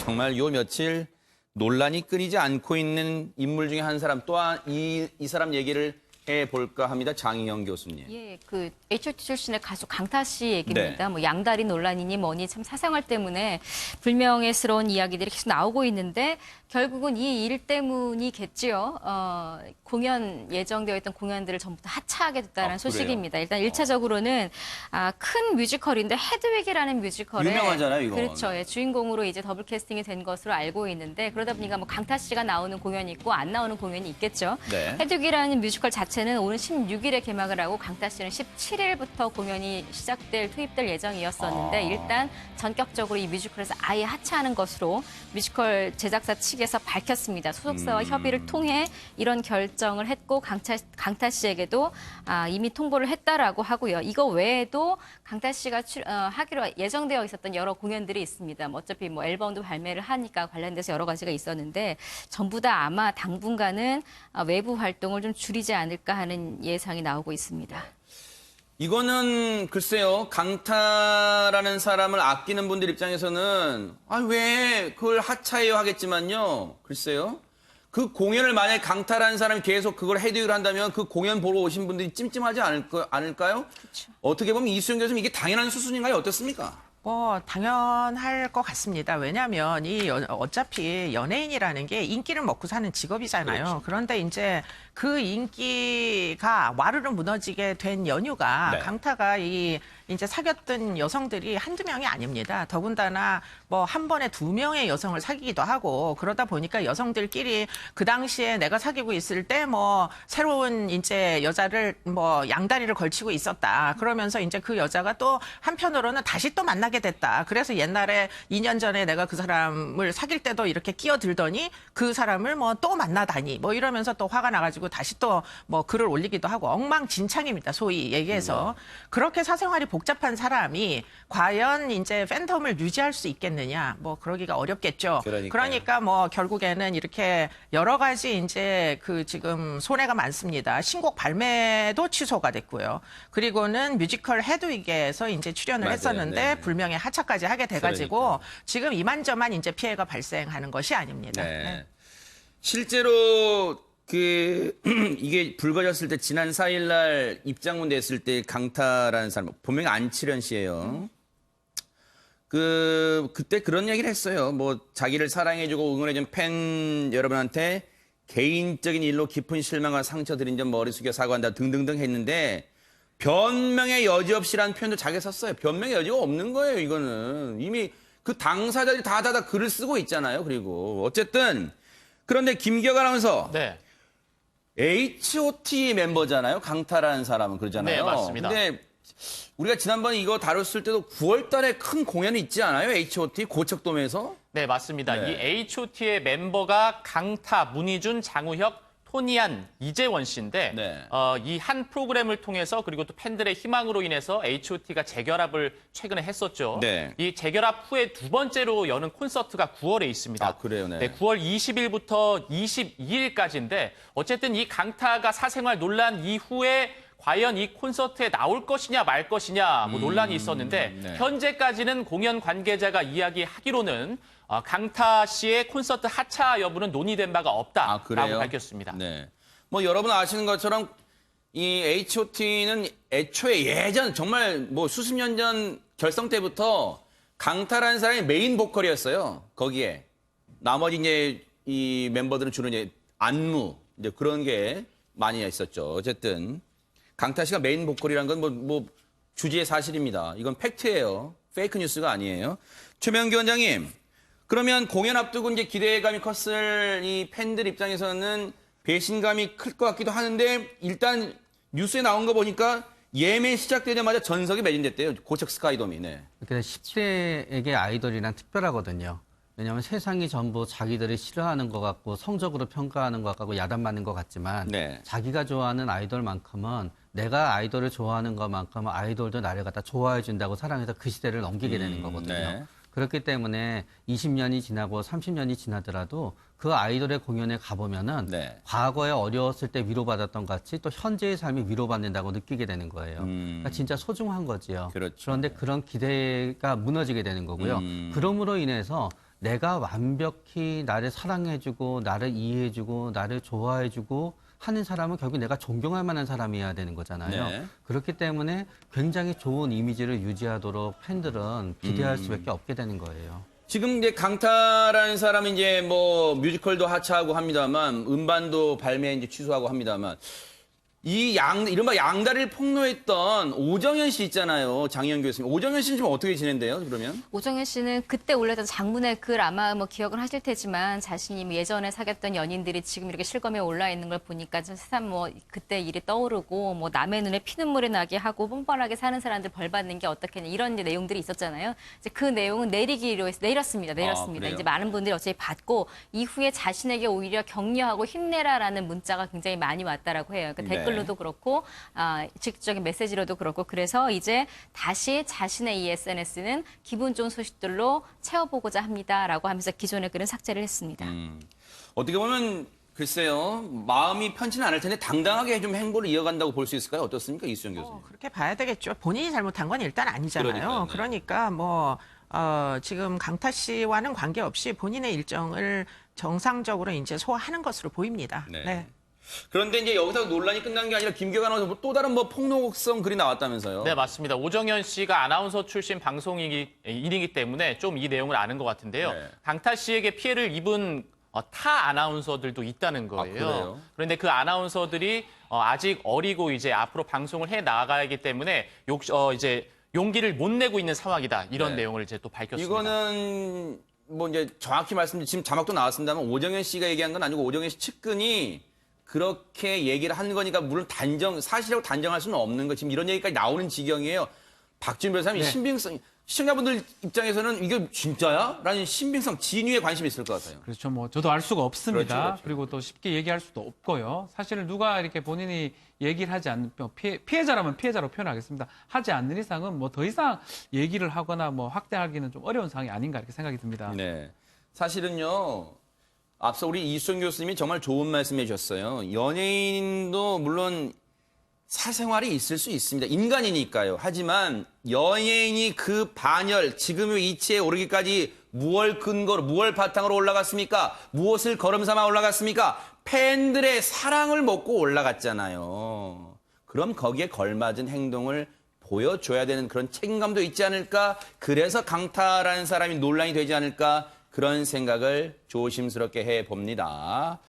정말 요 며칠 논란이 끊이지 않고 있는 인물 중에 한 사람 또한 이 사람 얘기를 해볼까 합니다. 장희영 교수님. 예, 그 H.O.T 출신의 가수 강타 씨 얘기입니다. 네. 뭐 양다리 논란이니 뭐니 참 사생활 때문에 불명예스러운 이야기들이 계속 나오고 있는데 결국은 이 일 때문이겠지요. 공연 예정되어 있던 공연들을 전부 다 하차하게 됐다는 소식입니다. 일단 1차적으로는 큰 뮤지컬인데 헤드윅이라는 뮤지컬에 유명하잖아요, 이거. 그렇죠. 예, 주인공으로 이제 더블 캐스팅이 된 것으로 알고 있는데 그러다 보니까 뭐 강타 씨가 나오는 공연이 있고 안 나오는 공연이 있겠죠. 네. 헤드윅이라는 뮤지컬 자체는 오는 16일에 개막을 하고 강타 씨는 17일부터 공연이 투입될 예정이었었는데 일단 전격적으로 이 뮤지컬에서 아예 하차하는 것으로 뮤지컬 제작사 측에서 밝혔습니다. 소속사와 협의를 통해 이런 결정을 했고 강타 씨에게도 이미 통보를 했다라고 하고요. 이거 외에도 강타 씨가 하기로 예정되어 있었던 여러 공연들이 있습니다. 어차피 뭐 앨범도 발매를 하니까 관련돼서 여러 가지가 있었는데 전부 다 아마 당분간은 외부 활동을 좀 줄이지 않을까 하는 예상이 나오고 있습니다. 이거는 글쎄요. 강타라는 사람을 아끼는 분들 입장에서는 왜 그걸 하차해요 하겠지만요. 글쎄요. 그 공연을 만약에 강타라는 사람이 계속 그걸 헤드윅을 한다면 그 공연 보러 오신 분들이 찜찜하지 않을까요? 그렇죠. 어떻게 보면 이수영 교수님 이게 당연한 수순인가요? 어떻습니까? 당연할 것 같습니다. 왜냐하면 어차피 연예인이라는 게 인기를 먹고 사는 직업이잖아요. 그렇죠. 그런데 이제 그 인기가 와르르 무너지게 된 연유가 네. 강타가 이제 사귀었던 여성들이 한두 명이 아닙니다. 더군다나 뭐 한 번에 2명의 여성을 사귀기도 하고 그러다 보니까 여성들끼리 그 당시에 내가 사귀고 있을 때 뭐 새로운 이제 여자를 뭐 양다리를 걸치고 있었다. 그러면서 이제 그 여자가 또 한편으로는 다시 또 만나게 됐다. 그래서 옛날에 2년 전에 내가 그 사람을 사귈 때도 이렇게 끼어들더니 그 사람을 뭐 또 만나다니 뭐 이러면서 또 화가 나가지고 다시 또 뭐 글을 올리기도 하고 엉망진창입니다. 소위 얘기해서. 그렇게 사생활이 복잡한 사람이 과연 이제 팬덤을 유지할 수 있겠느냐. 뭐 그러기가 어렵겠죠. 그러니까 뭐 결국에는 이렇게 여러 가지 이제 그 지금 손해가 많습니다. 신곡 발매도 취소가 됐고요. 그리고는 뮤지컬 헤드윅에서 이제 출연을 맞아요. 했었는데 네네. 불명예 하차까지 하게 돼가지고 지금 이만저만 이제 피해가 발생하는 것이 아닙니다. 네. 네. 실제로 이게 불거졌을 때 지난 4일 날 입장문 냈을 때 강타라는 사람 본명이 안치련 씨예요. 그때 그런 얘기를 했어요. 뭐 자기를 사랑해주고 응원해준 팬 여러분한테 개인적인 일로 깊은 실망과 상처 드린 점 머리 숙여 사과한다 등등등 했는데 변명의 여지 없이라는 표현도 자기가 썼어요. 변명의 여지가 없는 거예요. 이거는 이미 그 당사자들이 다 글을 쓰고 있잖아요. 그리고 어쨌든 그런데 김기혁 아나운서 네. H.O.T 멤버잖아요. 강타라는 사람은 그러잖아요. 네, 맞습니다. 근데 우리가 지난번에 이거 다뤘을 때도 9월 달에 큰 공연이 있지 않아요? H.O.T 고척돔에서? 네, 맞습니다. 네. 이 H.O.T의 멤버가 강타, 문희준, 장우혁, 토니안, 이재원 씨인데 네. 이 한 프로그램을 통해서 그리고 또 팬들의 희망으로 인해서 H.O.T가 재결합을 최근에 했었죠. 네. 이 재결합 후에 두 번째로 여는 콘서트가 9월에 있습니다. 아, 그래요? 네. 9월 20일부터 22일까지인데 어쨌든 이 강타가 사생활 논란 이후에 과연 이 콘서트에 나올 것이냐 말 것이냐 뭐 논란이 있었는데 네. 현재까지는 공연 관계자가 이야기하기로는 강타 씨의 콘서트 하차 여부는 논의된 바가 없다라고 밝혔습니다. 네. 뭐 여러분 아시는 것처럼 이 H.O.T는 애초에 예전 정말 뭐 수십 년 전 결성 때부터 강타라는 사람이 메인 보컬이었어요. 거기에 나머지 이제 이 멤버들은 주로 이제 안무 이제 그런 게 많이 있었죠. 어쨌든 강타 씨가 메인 보컬이라는 건 뭐 주지의 사실입니다. 이건 팩트예요. 페이크 뉴스가 아니에요. 최명기 원장님. 그러면 공연 앞두고 이제 기대감이 컸을 이 팬들 입장에서는 배신감이 클 것 같기도 하는데 일단 뉴스에 나온 거 보니까 예매 시작되자마자 전석이 매진됐대요. 고척 스카이돔이. 네. 그러니까 10대에게 아이돌이란 특별하거든요. 왜냐하면 세상이 전부 자기들이 싫어하는 것 같고 성적으로 평가하는 것 같고 야단맞는 것 같지만 네. 자기가 좋아하는 아이돌만큼은 내가 아이돌을 좋아하는 것만큼은 아이돌도 나를 갖다 좋아해 준다고 사랑해서 그 시대를 넘기게 되는 거거든요. 네. 그렇기 때문에 20년이 지나고 30년이 지나더라도 그 아이돌의 공연에 가보면은 네. 과거에 어려웠을 때 위로받았던 것 같이 또 현재의 삶이 위로받는다고 느끼게 되는 거예요. 그러니까 진짜 소중한 거지요. 그렇죠. 그런데 그런 기대가 무너지게 되는 거고요. 그럼으로 인해서 내가 완벽히 나를 사랑해주고 나를 이해해주고 나를 좋아해주고 하는 사람은 결국 내가 존경할 만한 사람이어야 되는 거잖아요. 네. 그렇기 때문에 굉장히 좋은 이미지를 유지하도록 팬들은 기대할 수밖에 없게 되는 거예요. 지금 이제 강타라는 사람이 이제 뭐 뮤지컬도 하차하고 합니다만 음반도 발매 이제 취소하고 합니다만 이른바 양다리를 폭로했던 오정현 씨 있잖아요. 장희영 교수님. 오정현 씨는 지금 어떻게 지낸대요, 그러면? 오정현 씨는 그때 올렸던 장문의 글 아마 뭐 기억을 하실 테지만 자신이 뭐 예전에 사귀었던 연인들이 지금 이렇게 실검에 올라 있는 걸 보니까 세상 뭐 그때 일이 떠오르고 뭐 남의 눈에 피눈물이 나게 하고 뻔뻔하게 사는 사람들 벌 받는 게 어떻겠냐 이런 이제 내용들이 있었잖아요. 이제 그 내용은 내리기로 해서 내렸습니다. 그래요? 이제 많은 분들이 어차피 받고 이후에 자신에게 오히려 격려하고 힘내라라는 문자가 굉장히 많이 왔다라고 해요. 그러니까 네. 댓글로도 그렇고 직접적인 메시지로도 그렇고 그래서 이제 다시 자신의 이 SNS는 기분 좋은 소식들로 채워보고자 합니다라고 하면서 기존의 글은 삭제를 했습니다. 어떻게 보면 글쎄요. 마음이 편치는 않을 텐데 당당하게 좀 행보를 이어간다고 볼 수 있을까요? 어떻습니까? 이수정 교수님. 그렇게 봐야 되겠죠. 본인이 잘못한 건 일단 아니잖아요. 그러니까요, 네. 그러니까 뭐 지금 강타 씨와는 관계없이 본인의 일정을 정상적으로 이제 소화하는 것으로 보입니다. 네. 네. 그런데 이제 여기서 논란이 끝난 게 아니라 김경환 아나운서 또 다른 뭐 폭로성 글이 나왔다면서요? 네, 맞습니다. 오정현 씨가 아나운서 출신 방송인이기 때문에 좀 이 내용을 아는 것 같은데요. 네. 강타 씨에게 피해를 입은 타 아나운서들도 있다는 거예요. 그래요? 그런데 그 아나운서들이 아직 어리고 이제 앞으로 방송을 해 나가기 때문에 이제 용기를 못 내고 있는 상황이다. 이런 네. 내용을 이제 또 밝혔습니다. 이거는 뭐 이제 정확히 말씀드리면 지금 자막도 나왔습니다만 오정현 씨가 얘기한 건 아니고 오정현 씨 측근이 그렇게 얘기를 한 거니까 물론 사실이라고 단정할 수는 없는 거 지금 이런 얘기까지 나오는 지경이에요. 박준 변호사님 신빙성 시청자분들 입장에서는 이게 진짜야? 라는 신빙성 진위에 관심이 있을 것 같아요. 그렇죠. 뭐 저도 알 수가 없습니다. 그렇죠. 그리고 또 쉽게 얘기할 수도 없고요. 사실은 누가 이렇게 본인이 얘기를 하지 않는 피해자라면 피해자로 표현하겠습니다. 하지 않는 이상은 뭐 더 이상 얘기를 하거나 뭐 확대하기는 좀 어려운 상황이 아닌가 이렇게 생각이 듭니다. 네. 사실은요. 앞서 우리 이수정 교수님이 정말 좋은 말씀 해주셨어요. 연예인도 물론 사생활이 있을 수 있습니다. 인간이니까요. 하지만 연예인이 그 반열, 지금의 이치에 오르기까지 무엇 근거로, 무엇 바탕으로 올라갔습니까? 무엇을 걸음 삼아 올라갔습니까? 팬들의 사랑을 먹고 올라갔잖아요. 그럼 거기에 걸맞은 행동을 보여줘야 되는 그런 책임감도 있지 않을까? 그래서 강타라는 사람이 논란이 되지 않을까? 그런 생각을 조심스럽게 해봅니다.